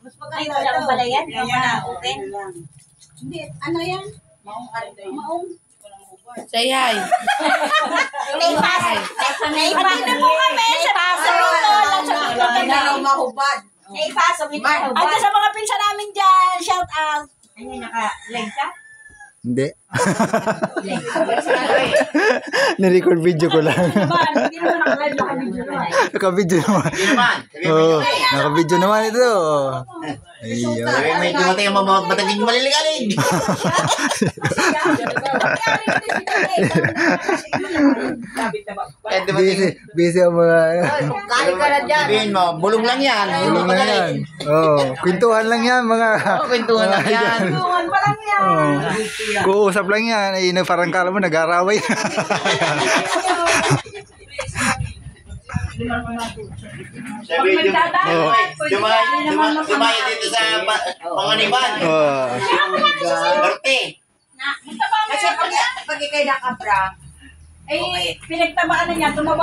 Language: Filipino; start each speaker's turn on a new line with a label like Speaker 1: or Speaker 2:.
Speaker 1: Mas maganda ito. Pala yan. Open.
Speaker 2: Hindi, ano yan? Maong.
Speaker 3: Sayay.
Speaker 1: Naipas. Naipas po kami sa
Speaker 2: Mahubad.
Speaker 1: Naipas.
Speaker 2: At sa mga pinsa namin dyan, shout out.
Speaker 1: Ano naka-leg ka?
Speaker 4: Hindi. Nirecord video ko lang.
Speaker 2: Hindi naman nakalive naka-video naman.
Speaker 4: Naka-video naman.
Speaker 5: Hindi naman.
Speaker 4: Oo, naka-video naman ito. Ayun.
Speaker 5: Sabi may dumating ang mga bataging maliligalig.
Speaker 4: Busy ang mga...
Speaker 2: Kahit ka na dyan.
Speaker 5: Sabihin mo, bulong lang yan.
Speaker 4: Tulong lang yan. Kwentuhan lang yan mga...
Speaker 5: Kwentuhan lang yan.
Speaker 2: Tulungan pa lang yan.
Speaker 4: Kuusap lang yan. Ay, parang kala mo nag-araway.
Speaker 5: Sabihin dumaya dito sa panganiban. Norte.
Speaker 2: Kasi pag ikay nakabra, pinagtabaan na niya, tumaba